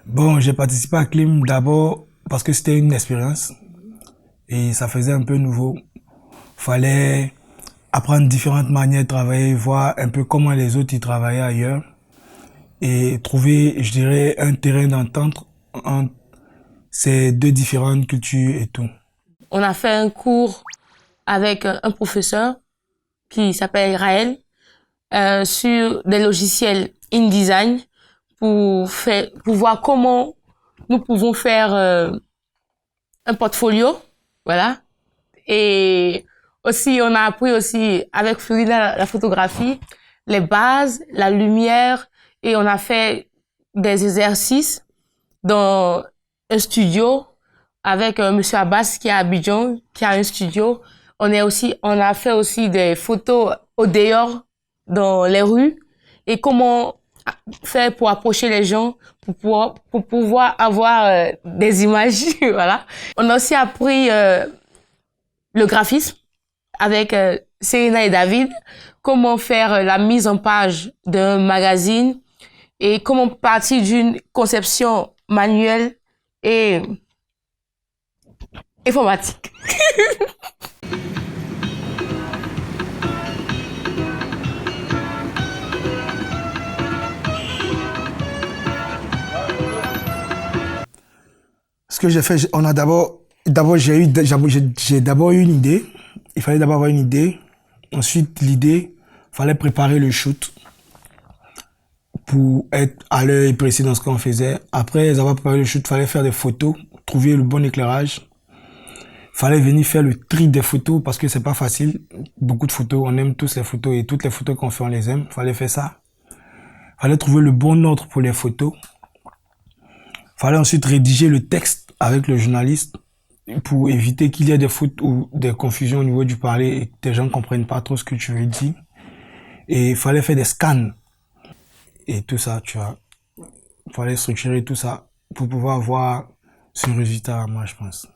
Bon, j'ai participé à Clim d'abord parce que c'était une expérience et ça faisait un peu nouveau. Fallait apprendre différentes manières de travailler, voir un peu comment les autres y travaillaient ailleurs et trouver, je dirais, un terrain d'entente entre ces deux différentes cultures et tout. On a fait un cours avec un professeur qui s'appelle Raël sur des logiciels InDesign pour voir comment nous pouvons faire un portfolio, voilà. Et aussi, on a appris aussi avec Florida la photographie, les bases, la lumière, et on a fait des exercices dans un studio avec Monsieur Abbas qui est à Abidjan, qui a un studio. On a fait aussi des photos au dehors dans les rues et comment faire pour approcher les gens, pour pouvoir avoir des images, voilà. On a aussi appris le graphisme avec Serena et David, comment faire la mise en page d'un magazine et comment partir d'une conception manuelle et informatique. Ce que j'ai fait, j'ai d'abord eu une idée. Il fallait d'abord avoir une idée. Ensuite, l'idée, fallait préparer le shoot pour être à l'heure et précis dans ce qu'on faisait. Après avoir préparé le shoot, fallait faire des photos, trouver le bon éclairage. Fallait venir faire le tri des photos parce que c'est pas facile. Beaucoup de photos, on aime tous les photos et toutes les photos qu'on fait, on les aime. Fallait faire ça. Fallait trouver le bon ordre pour les photos. Fallait ensuite rédiger le texte avec le journaliste pour éviter qu'il y ait des fautes ou des confusions au niveau du parler et que des gens ne comprennent pas trop ce que tu veux dire. Et il fallait faire des scans. Et tout ça, tu vois. Il fallait structurer tout ça pour pouvoir avoir ce résultat, moi, je pense.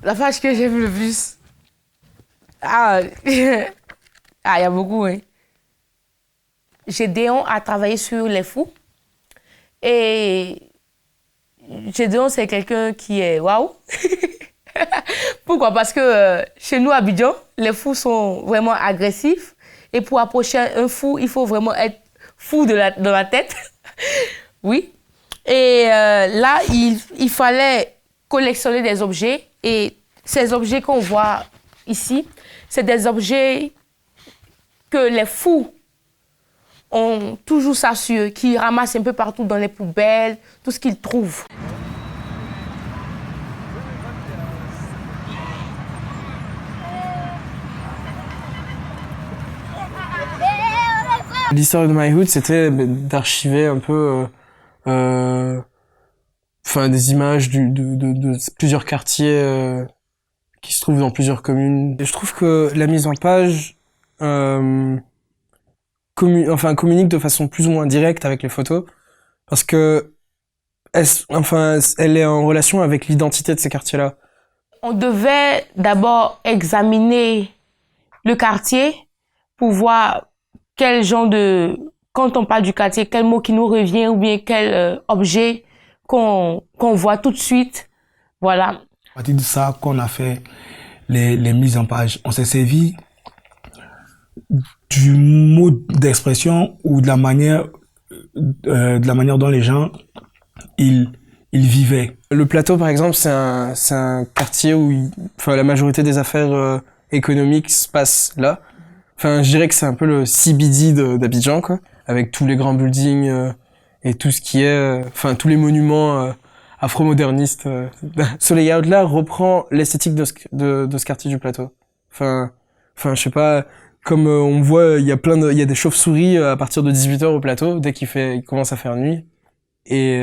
La page que j'aime le plus. Ah, il y a beaucoup, hein. Gédéon a travaillé sur les fous. Et Gédéon, c'est quelqu'un qui est waouh. Pourquoi? Parce que chez nous, à Abidjan, les fous sont vraiment agressifs. Et pour approcher un fou, il faut vraiment être fou dans la tête. Oui. Et là, il fallait collectionner des objets. Et ces objets qu'on voit ici, c'est des objets que les fous ont toujours ça sur eux, qu'ils ramassent un peu partout dans les poubelles, tout ce qu'ils trouvent. L'histoire de My Hood, c'était d'archiver un peu des images de plusieurs quartiers qui se trouvent dans plusieurs communes. Et je trouve que la mise en page communique de façon plus ou moins directe avec les photos, parce que elle est en relation avec l'identité de ces quartiers-là. On devait d'abord examiner le quartier pour voir quel genre de... Quand on parle du quartier, quel mot qui nous revient ou bien quel objet qu'on voit tout de suite. Voilà. À partir de ça qu'on a fait les mises en page. On s'est servi du mode d'expression ou de la manière dont les gens ils vivaient. Le plateau, par exemple, c'est un quartier où la majorité des affaires économiques se passent là. Enfin, je dirais que c'est un peu le CBD d'Abidjan, quoi, avec tous les grands buildings et tout ce qui est, tous les monuments afro-moderniste. Ce layout-là reprend l'esthétique de ce quartier du plateau. Enfin, je sais pas, comme on voit, il y a des chauves-souris à partir de 18h au plateau, dès il commence à faire nuit. Et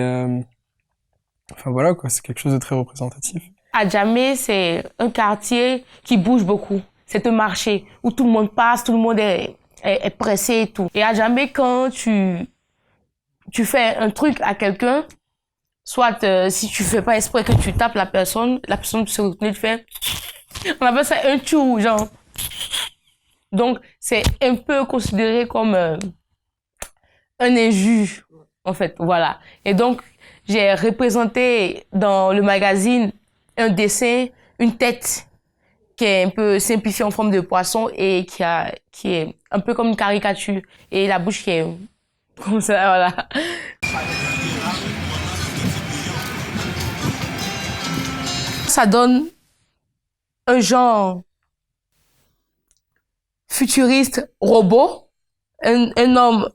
enfin voilà quoi, c'est quelque chose de très représentatif. Adjamé, c'est un quartier qui bouge beaucoup. C'est un marché où tout le monde passe, tout le monde est pressé et tout. Et Adjamé, quand tu fais un truc à quelqu'un, soit si tu fais pas exprès que tu tapes la personne se retourne, tu fais... On appelle ça un tchou, genre. Donc, c'est un peu considéré comme un injure, en fait, voilà. Et donc, j'ai représenté dans le magazine un dessin, une tête qui est un peu simplifiée en forme de poisson et qui est un peu comme une caricature. Et la bouche qui est comme ça, voilà. Ça donne un genre futuriste robot, un homme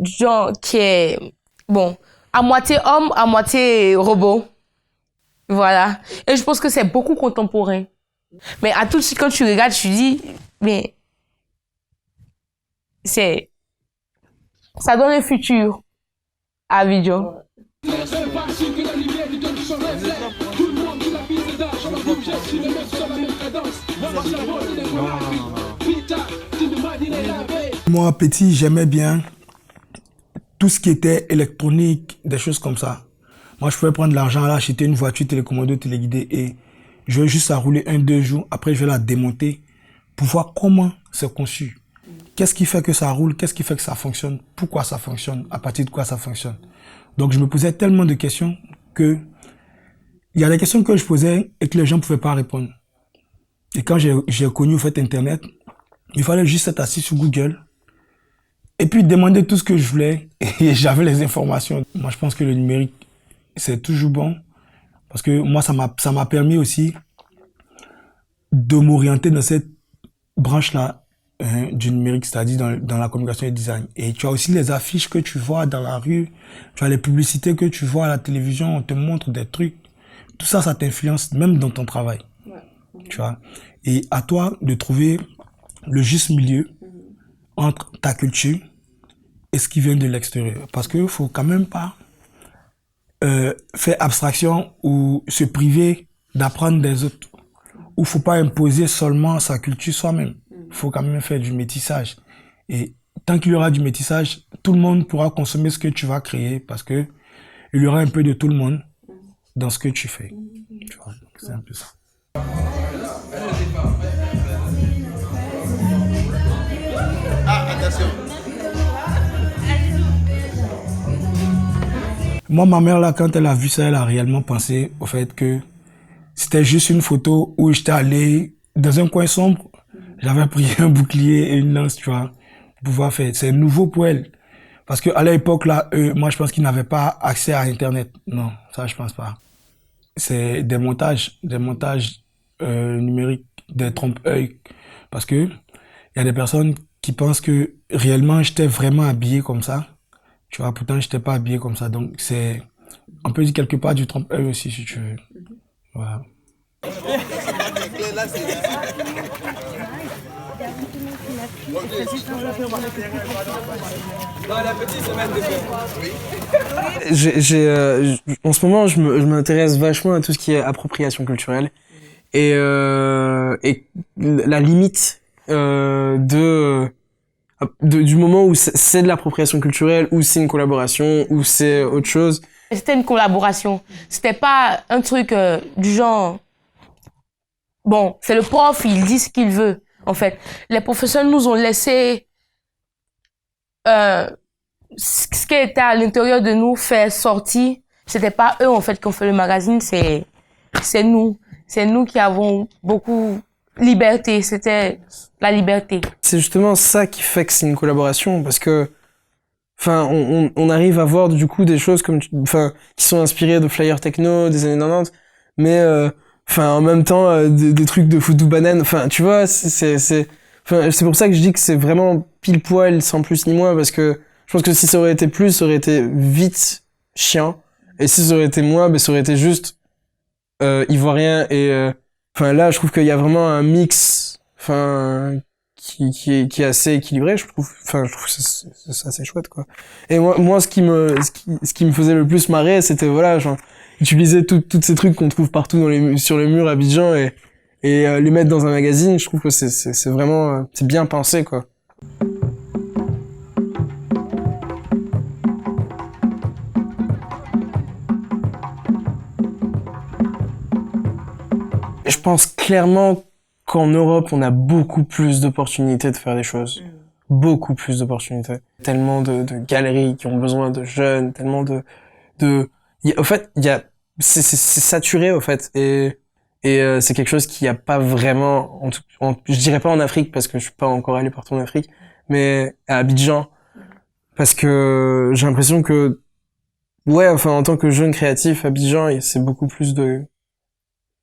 genre qui est, bon, à moitié homme, à moitié robot. Voilà. Et je pense que c'est beaucoup contemporain. Mais à tout de suite, quand tu regardes, tu dis, mais ça donne un futur à Abidjan. Moi, petit, j'aimais bien tout ce qui était électronique, des choses comme ça. Moi, je pouvais prendre l'argent là, acheter une voiture télécommandée, téléguidée et je vais juste la rouler 1-2 jours. Après, je vais la démonter pour voir comment c'est conçu. Qu'est-ce qui fait que ça roule? Qu'est-ce qui fait que ça fonctionne? Pourquoi ça fonctionne? À partir de quoi ça fonctionne? Donc, je me posais tellement de questions que il y a des questions que je posais et que les gens ne pouvaient pas répondre. Et quand j'ai connu au fait Internet, il fallait juste être assis sur Google et puis demander tout ce que je voulais et j'avais les informations. Moi, je pense que le numérique, c'est toujours bon parce que moi, ça m'a permis aussi de m'orienter dans cette branche-là du numérique, c'est-à-dire dans la communication et le design. Et tu as aussi les affiches que tu vois dans la rue, tu as les publicités que tu vois à la télévision, on te montre des trucs. Tout ça, ça t'influence même dans ton travail. Ouais. Tu vois. Et à toi de trouver le juste milieu entre ta culture et ce qui vient de l'extérieur. Parce qu'il faut quand même pas faire abstraction ou se priver d'apprendre des autres. Ou faut pas imposer seulement sa culture soi-même. Il faut quand même faire du métissage. Et tant qu'il y aura du métissage, tout le monde pourra consommer ce que tu vas créer parce que il y aura un peu de tout le monde dans ce que tu fais. Tu vois, c'est un peu ça. Moi, ma mère, là, quand elle a vu ça, elle a réellement pensé au fait que c'était juste une photo où j'étais allé dans un coin sombre. J'avais pris un bouclier et une lance, tu vois, pour pouvoir faire. C'est nouveau pour elle. Parce que à l'époque, là, moi, je pense qu'ils n'avaient pas accès à Internet. Non, ça, je pense pas. C'est des montages numériques, des trompe-œil. Parce que il y a des personnes qui pensent que réellement, j'étais vraiment habillé comme ça. Tu vois, pourtant, j'étais pas habillé comme ça. Donc, c'est, on peut dire quelque part du trompe-œil aussi, si tu veux. Voilà. En ce moment, je m'intéresse vachement à tout ce qui est appropriation culturelle et la limite du moment où c'est de l'appropriation culturelle, ou c'est une collaboration, ou c'est autre chose. C'était une collaboration. C'était pas un truc du genre... Bon, c'est le prof, il dit ce qu'il veut, en fait. Les professeurs nous ont laissé ce qui était à l'intérieur de nous faire sortir. C'était pas eux, en fait, qui ont fait le magazine, c'est nous. C'est nous qui avons beaucoup liberté. C'était la liberté. C'est justement ça qui fait que c'est une collaboration, parce que enfin, on arrive à voir du coup des choses comme qui sont inspirées de flyers techno des années 90, mais en même temps des trucs de Foudou Banane. Enfin, tu vois, c'est pour ça que je dis que c'est vraiment pile poil, sans plus ni moins, parce que je pense que si ça aurait été plus, ça aurait été vite chiant Et si ça aurait été moi, ben ça aurait été juste ivoirien et enfin là je trouve qu'il y a vraiment un mix enfin qui est assez équilibré, je trouve. Enfin je trouve que c'est assez chouette quoi. Et moi ce qui me faisait le plus marrer, c'était voilà, genre utiliser toutes ces trucs qu'on trouve partout sur les murs à Abidjan et les mettre dans un magazine. Je trouve que c'est vraiment c'est bien pensé quoi. Je pense clairement qu'en Europe, on a beaucoup plus d'opportunités de faire des choses. Beaucoup plus d'opportunités. Tellement de galeries qui ont besoin de jeunes, tellement au fait, c'est saturé, au fait. Et c'est quelque chose qu'il n'y a pas vraiment, je dirais pas en Afrique parce que je suis pas encore allé partout en Afrique, mais à Abidjan. Parce que j'ai l'impression que, ouais, enfin, en tant que jeune créatif, Abidjan, c'est beaucoup plus de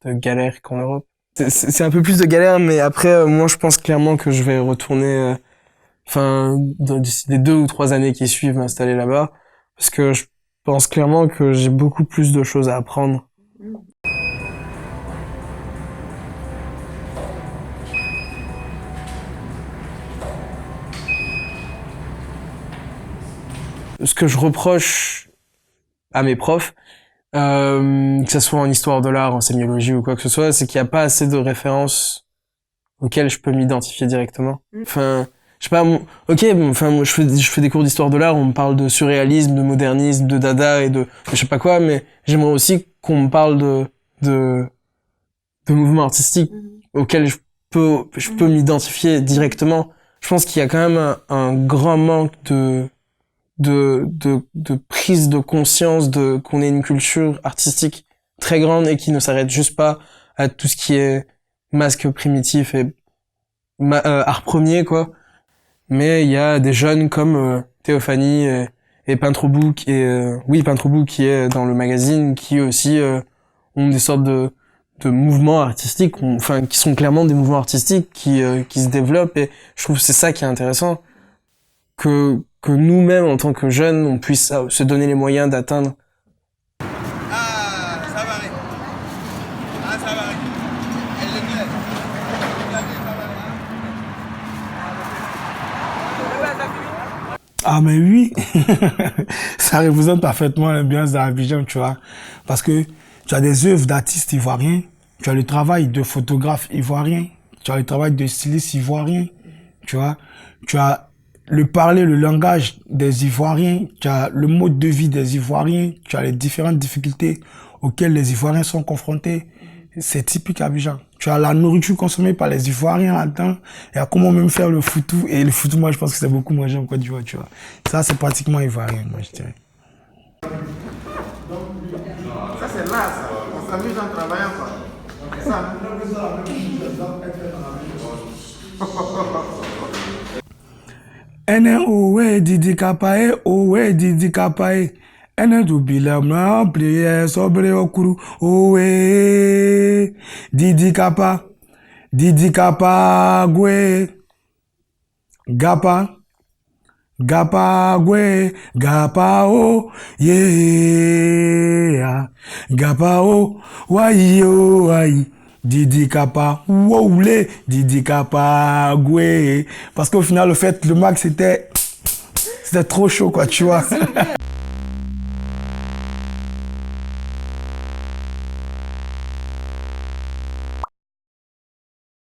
galère qu'en Europe. C'est un peu plus de galère, mais après, moi, je pense clairement que je vais retourner, d'ici les 2 ou 3 années qui suivent, m'installer là-bas, parce que je pense clairement que j'ai beaucoup plus de choses à apprendre. Ce que je reproche à mes profs, que ce soit en histoire de l'art, en sémiologie ou quoi que ce soit, c'est qu'il n'y a pas assez de références auxquelles je peux m'identifier directement. Enfin, je sais pas, moi, je fais des cours d'histoire de l'art, on me parle de surréalisme, de modernisme, de dada et de je sais pas quoi, mais j'aimerais aussi qu'on me parle de mouvements artistiques auxquels je peux m'identifier directement. Je pense qu'il y a quand même un grand manque de prise de conscience qu'on ait une culture artistique très grande et qui ne s'arrête juste pas à tout ce qui est masque primitif et art premier quoi. Mais il y a des jeunes comme Théophanie et Peintre au Bout Peintre au Bout qui est dans le magazine, qui aussi ont des sortes de mouvements artistiques, qui sont clairement des mouvements artistiques qui se développent, et je trouve que c'est ça qui est intéressant, que nous-mêmes, en tant que jeunes, on puisse se donner les moyens d'atteindre. Ah, ça va. Ah, ça va. Ah mais oui, ça représente parfaitement l'ambiance d'Abidjan, tu vois. Parce que tu as des œuvres d'artistes ivoiriens, tu as le travail de photographes ivoiriens, tu as le travail de stylistes ivoiriens, tu vois. Tu as le parler, le langage des Ivoiriens, tu as le mode de vie des Ivoiriens, tu as les différentes difficultés auxquelles les Ivoiriens sont confrontés. C'est typique Abidjan. Tu as la nourriture consommée par les Ivoiriens là-dedans, et à comment même faire le foutou. Et le foutou, moi, je pense que c'est beaucoup mangé en Côte d'Ivoire, tu vois. Ça, c'est pratiquement ivoirien, moi, je dirais. Ça, c'est là, ça. On s'amuse en travaillant, quoi. C'est ça. Ene owe didi kapae, owe didi kapae. Ene dubila mna plié sobre okuru, owe didi kapa gwe. Gapa gwe, gapa o, yeah. Gapa o, wai o, wai. Didi Kapa, woule, Didi Kapa, gwe. Parce qu'au final, le max, c'était trop chaud, quoi, tu vois.